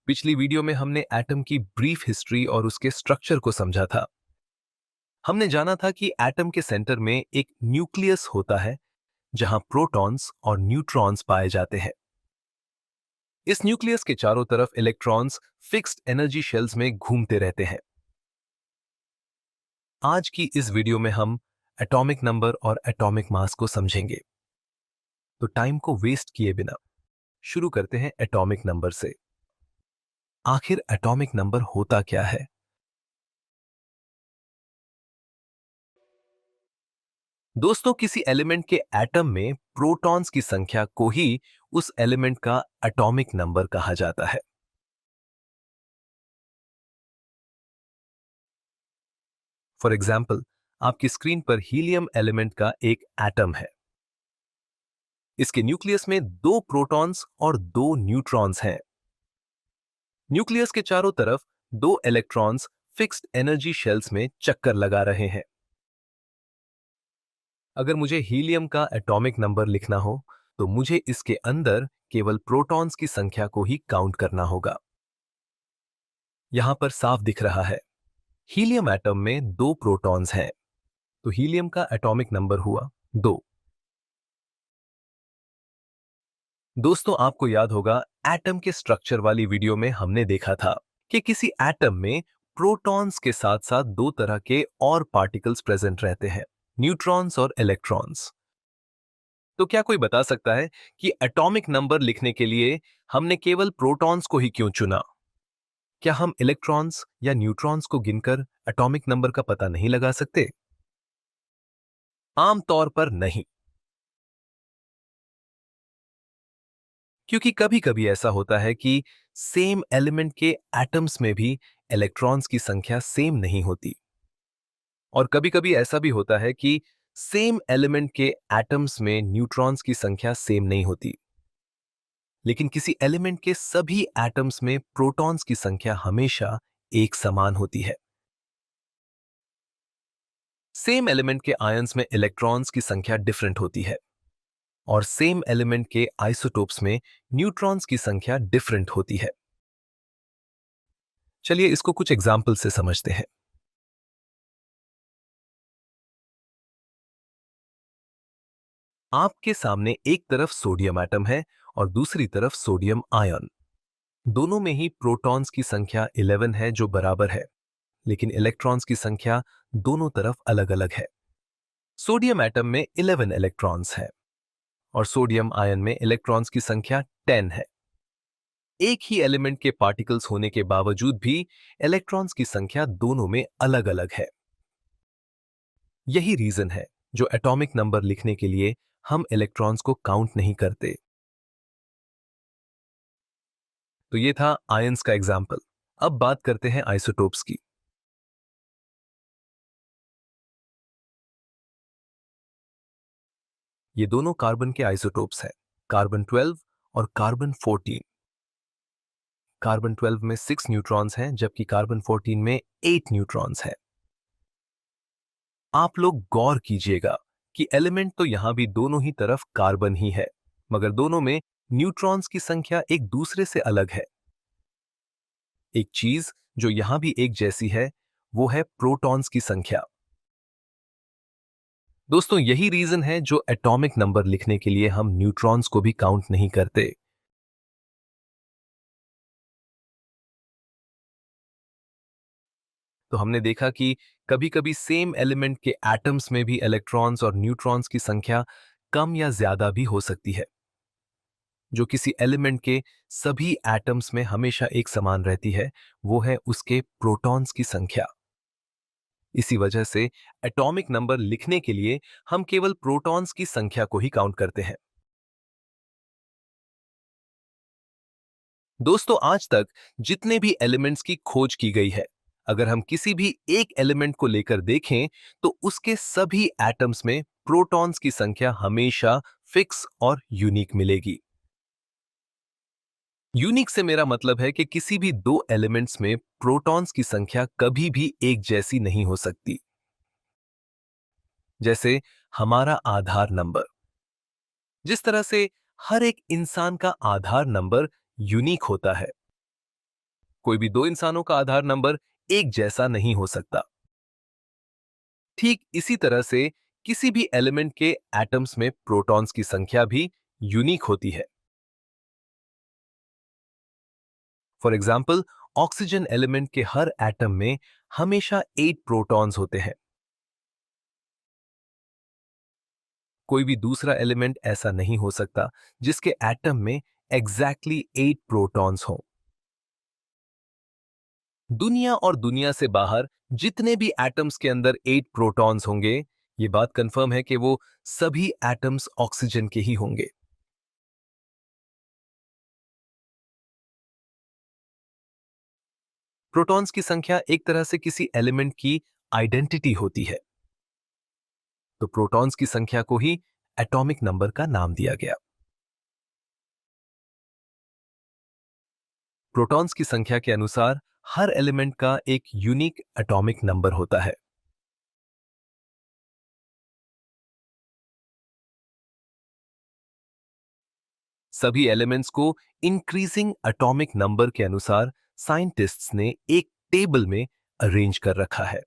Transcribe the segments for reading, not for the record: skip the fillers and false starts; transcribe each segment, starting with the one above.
पिछली वीडियो में हमने एटम की ब्रीफ हिस्ट्री और उसके स्ट्रक्चर को समझा था। हमने जाना था कि एटम के सेंटर में एक न्यूक्लियस होता है जहां प्रोटॉन्स और न्यूट्रॉन्स पाए जाते हैं। इस न्यूक्लियस के चारों तरफ इलेक्ट्रॉन्स फिक्स्ड एनर्जी शेल्स में घूमते रहते हैं। आज की इस वीडियो में हम एटॉमिक नंबर और एटॉमिक मास को समझेंगे। तो टाइम को वेस्ट किए बिना शुरू करते हैं एटॉमिक नंबर से। आखिर एटॉमिक नंबर होता क्या है? दोस्तों, किसी एलिमेंट के एटम में प्रोटॉन्स की संख्या को ही उस एलिमेंट का एटॉमिक नंबर कहा जाता है। फॉर एग्जाम्पल, आपकी स्क्रीन पर हीलियम एलिमेंट का एक एटम है। इसके न्यूक्लियस में दो प्रोटॉन्स और दो न्यूट्रॉन्स हैं। न्यूक्लियस के चारों तरफ दो इलेक्ट्रॉन्स फिक्स्ड एनर्जी शेल्स में चक्कर लगा रहे हैं। अगर मुझे हीलियम का एटॉमिक नंबर लिखना हो तो मुझे इसके अंदर केवल प्रोटॉन्स की संख्या को ही काउंट करना होगा। यहां पर साफ दिख रहा है, हीलियम एटम में दो प्रोटॉन्स हैं, तो हीलियम का एटॉमिक नंबर हुआ 2। दोस्तों, आपको याद होगा एटम के स्ट्रक्चर वाली वीडियो में हमने देखा था कि किसी एटम में प्रोटॉन्स के साथ साथ दो तरह के और पार्टिकल्स प्रेजेंट रहते हैं, न्यूट्रॉन्स और इलेक्ट्रॉन्स। तो क्या कोई बता सकता है कि एटॉमिक नंबर लिखने के लिए हमने केवल प्रोटॉन्स को ही क्यों चुना? क्या हम इलेक्ट्रॉन्स या न्यूट्रॉन्स को गिनकर एटॉमिक नंबर का पता नहीं लगा सकते? आमतौर पर नहीं, क्योंकि कभी कभी ऐसा होता है कि सेम एलिमेंट के एटम्स में भी इलेक्ट्रॉन्स की संख्या सेम नहीं होती। और कभी कभी ऐसा भी होता है कि सेम एलिमेंट के एटम्स में न्यूट्रॉन्स की संख्या सेम नहीं होती, लेकिन किसी एलिमेंट के सभी एटम्स में प्रोटॉन्स की संख्या हमेशा एक समान होती है। सेम एलिमेंट के आयंस में इलेक्ट्रॉन्स की संख्या डिफरेंट होती है और सेम एलिमेंट के आइसोटोप्स में न्यूट्रॉन्स की संख्या डिफरेंट होती है। चलिए इसको कुछ एग्जाम्पल से समझते हैं। आपके सामने एक तरफ सोडियम एटम है और दूसरी तरफ सोडियम आयन। दोनों में ही प्रोटॉन्स की संख्या 11 है जो बराबर है, लेकिन इलेक्ट्रॉन्स की संख्या दोनों तरफ अलग अलग है। सोडियम एटम में 11 इलेक्ट्रॉन्स हैं और सोडियम आयन में इलेक्ट्रॉन्स की संख्या 10 है। एक ही एलिमेंट के पार्टिकल्स होने के बावजूद भी इलेक्ट्रॉन्स की संख्या दोनों में अलग अलग है। यही रीजन है जो एटॉमिक नंबर लिखने के लिए हम इलेक्ट्रॉन्स को काउंट नहीं करते। तो ये था आयंस का एग्जाम्पल। अब बात करते हैं आइसोटोप्स की। ये दोनों कार्बन के आइसोटोप्स हैं, कार्बन 12 और कार्बन 14। कार्बन 12 में 6 न्यूट्रॉन्स हैं जबकि कार्बन 14 में 8 न्यूट्रॉन्स हैं। आप लोग गौर कीजिएगा कि एलिमेंट तो यहां भी दोनों ही तरफ कार्बन ही है, मगर दोनों में न्यूट्रॉन्स की संख्या एक दूसरे से अलग है। एक चीज जो यहां भी एक जैसी है वो है प्रोटॉन्स की संख्या। दोस्तों, यही रीजन है जो एटॉमिक नंबर लिखने के लिए हम न्यूट्रॉन्स को भी काउंट नहीं करते। तो हमने देखा कि कभी-कभी सेम एलिमेंट के एटम्स में भी इलेक्ट्रॉन्स और न्यूट्रॉन्स की संख्या कम या ज्यादा भी हो सकती है। जो किसी एलिमेंट के सभी एटम्स में हमेशा एक समान रहती है वो है उसके प्रोटॉन्स की संख्या। इसी वजह से एटॉमिक नंबर लिखने के लिए हम केवल प्रोटॉन्स की संख्या को ही काउंट करते हैं। दोस्तों, आज तक जितने भी एलिमेंट्स की खोज की गई है, अगर हम किसी भी एक एलिमेंट को लेकर देखें तो उसके सभी एटम्स में प्रोटॉन्स की संख्या हमेशा फिक्स और यूनिक मिलेगी। यूनिक से मेरा मतलब है कि किसी भी दो एलिमेंट्स में प्रोटॉन्स की संख्या कभी भी एक जैसी नहीं हो सकती। जैसे हमारा आधार नंबर, जिस तरह से हर एक इंसान का आधार नंबर यूनिक होता है, कोई भी दो इंसानों का आधार नंबर एक जैसा नहीं हो सकता। ठीक इसी तरह से किसी भी एलिमेंट के एटम्स में प्रोटॉन्स की संख्या भी यूनिक होती है। फॉर एग्जाम्पल, ऑक्सीजन एलिमेंट के हर एटम में हमेशा 8 प्रोटॉन्स होते हैं। कोई भी दूसरा एलिमेंट ऐसा नहीं हो सकता जिसके एटम में एग्जैक्टली 8 प्रोटॉन्स हों। दुनिया और दुनिया से बाहर जितने भी एटम्स के अंदर 8 प्रोटॉन्स होंगे, ये बात कंफर्म है कि वो सभी एटम्स ऑक्सीजन के ही होंगे। प्रोटॉन्स की संख्या एक तरह से किसी एलिमेंट की आइडेंटिटी होती है, तो प्रोटॉन्स की संख्या को ही एटॉमिक नंबर का नाम दिया गया। प्रोटॉन्स की संख्या के अनुसार हर एलिमेंट का एक यूनिक एटॉमिक नंबर होता है। सभी एलिमेंट्स को इंक्रीजिंग एटॉमिक नंबर के अनुसार साइंटिस्ट्स ने एक टेबल में अरेंज कर रखा है।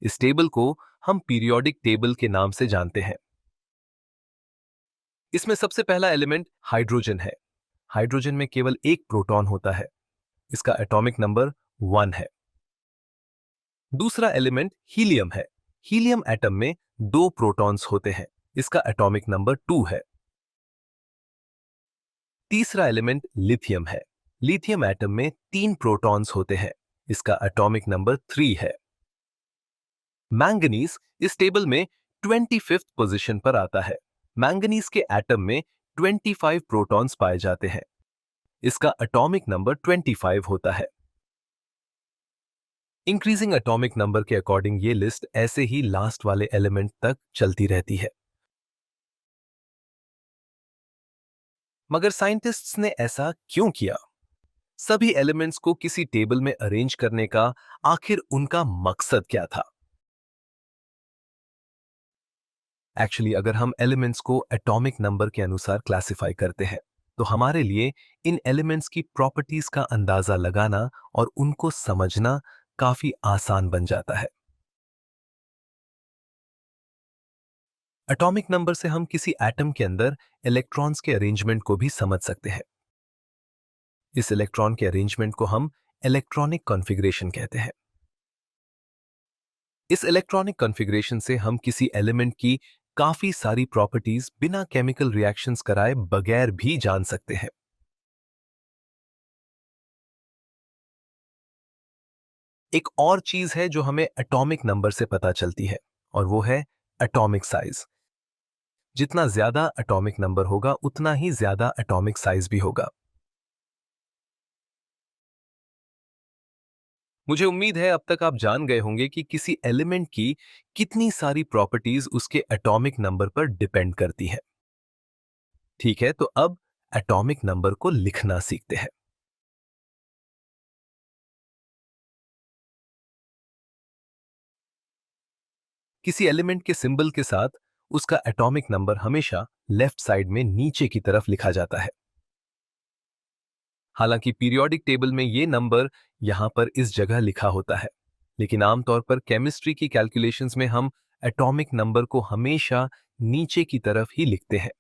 इस टेबल को हम पीरियोडिक टेबल के नाम से जानते हैं। इसमें सबसे पहला एलिमेंट हाइड्रोजन है। हाइड्रोजन में केवल एक प्रोटॉन होता है। इसका एटॉमिक नंबर 1 है। दूसरा एलिमेंट हीलियम है। हीलियम एटम में दो प्रोटॉन्स होते हैं। इसका एटॉमिक नंबर 2 है। तीसरा एलिमेंट लिथियम है। लिथियम एटम में 3 प्रोटॉन्स होते हैं। इसका एटॉमिक नंबर 3 है। मैंगनीज इस टेबल में 25th पोजीशन पर आता है। मैंगनीज के एटम में 25 प्रोटॉन्स पाए जाते हैं। इसका एटॉमिक नंबर 25 होता है। इंक्रीजिंग एटॉमिक नंबर के अकॉर्डिंग ये लिस्ट ऐसे ही लास्ट वाले एलिमेंट तक चलती रहती है। मगर साइंटिस्ट्स ने ऐसा क्यों किया? सभी एलिमेंट्स को किसी टेबल में अरेंज करने का आखिर उनका मकसद क्या था? एक्चुअली अगर हम एलिमेंट्स को एटॉमिक नंबर के अनुसार क्लासिफाई करते हैं, तो हमारे लिए इन एलिमेंट्स की प्रॉपर्टीज का अंदाजा लगाना और उनको समझना काफी आसान बन जाता है। एटॉमिक नंबर से हम किसी एटम के अंदर इलेक्ट्रॉन्स के अरेंजमेंट को भी समझ सकते हैं। इस इलेक्ट्रॉन के अरेंजमेंट को हम इलेक्ट्रॉनिक कॉन्फ़िगरेशन कहते हैं। इस इलेक्ट्रॉनिक कॉन्फ़िगरेशन से हम किसी एलिमेंट की काफी सारी प्रॉपर्टीज बिना केमिकल रिएक्शंस कराए बगैर भी जान सकते हैं। एक और चीज है जो हमें एटॉमिक नंबर से पता चलती है, और वो है एटॉमिक साइज। जितना ज्यादा एटॉमिक नंबर होगा उतना ही ज्यादा एटॉमिक साइज भी होगा। मुझे उम्मीद है अब तक आप जान गए होंगे कि किसी एलिमेंट की कितनी सारी प्रॉपर्टीज उसके एटॉमिक नंबर पर डिपेंड करती है। ठीक है, तो अब एटॉमिक नंबर को लिखना सीखते हैं। किसी एलिमेंट के सिंबल के साथ उसका एटॉमिक नंबर हमेशा लेफ्ट साइड में नीचे की तरफ लिखा जाता है। हालांकि पीरियोडिक टेबल में ये नंबर यहां पर इस जगह लिखा होता है, लेकिन आमतौर पर केमिस्ट्री की कैलकुलेशंस में हम एटॉमिक नंबर को हमेशा नीचे की तरफ ही लिखते हैं।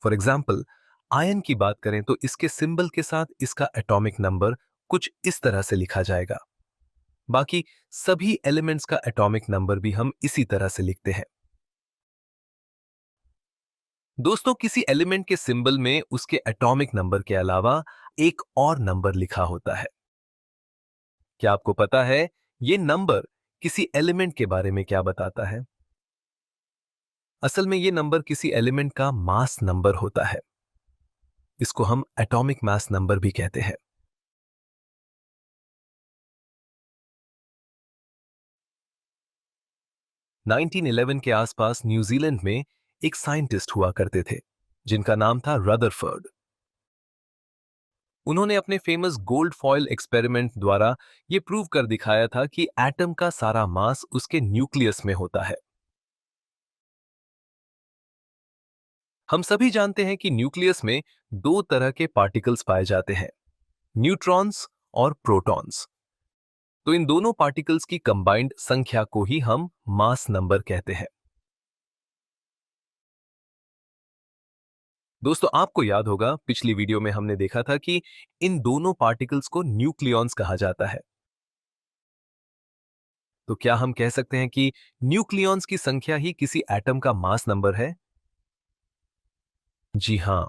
फॉर एग्जाम्पल, आयन की बात करें तो इसके सिंबल के साथ इसका एटॉमिक नंबर कुछ इस तरह से लिखा जाएगा। बाकी सभी एलिमेंट्स का एटॉमिक नंबर भी हम इसी तरह से लिखते हैं। दोस्तों, किसी एलिमेंट के सिंबल में उसके एटॉमिक नंबर के अलावा एक और नंबर लिखा होता है। क्या आपको पता है ये नंबर किसी एलिमेंट के बारे में क्या बताता है? असल में ये नंबर किसी एलिमेंट का मास नंबर होता है। इसको हम एटॉमिक मास नंबर भी कहते हैं। 1911 के आसपास न्यूजीलैंड में एक साइंटिस्ट हुआ करते थे जिनका नाम था रदरफोर्ड। उन्होंने अपने फेमस गोल्ड फॉयल एक्सपेरिमेंट द्वारा यह प्रूव कर दिखाया था कि एटम का सारा मास उसके न्यूक्लियस में होता है। हम सभी जानते हैं कि न्यूक्लियस में दो तरह के पार्टिकल्स पाए जाते हैं, न्यूट्रॉन्स और प्रोटॉन्स। तो इन दोनों पार्टिकल्स की कंबाइंड संख्या को ही हम मास नंबर कहते हैं। दोस्तों, आपको याद होगा पिछली वीडियो में हमने देखा था कि इन दोनों पार्टिकल्स को न्यूक्लियॉन्स कहा जाता है। तो क्या हम कह सकते हैं कि न्यूक्लियॉन्स की संख्या ही किसी एटम का मास नंबर है? जी हां,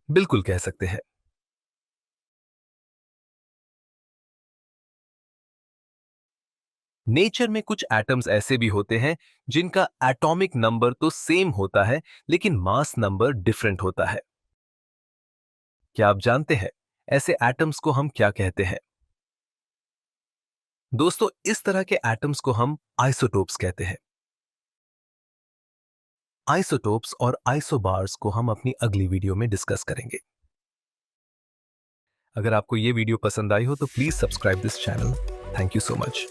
बिल्कुल कह सकते हैं। नेचर में कुछ एटम्स ऐसे भी होते हैं जिनका एटॉमिक नंबर तो सेम होता है, लेकिन मास नंबर डिफरेंट होता है। क्या आप जानते हैं ऐसे एटम्स को हम क्या कहते हैं? दोस्तों, इस तरह के एटम्स को हम आइसोटोप्स कहते हैं। आइसोटोप्स और आइसोबार्स को हम अपनी अगली वीडियो में डिस्कस करेंगे। अगर आपको ये वीडियो पसंद आई हो तो please subscribe this channel. Thank you so much.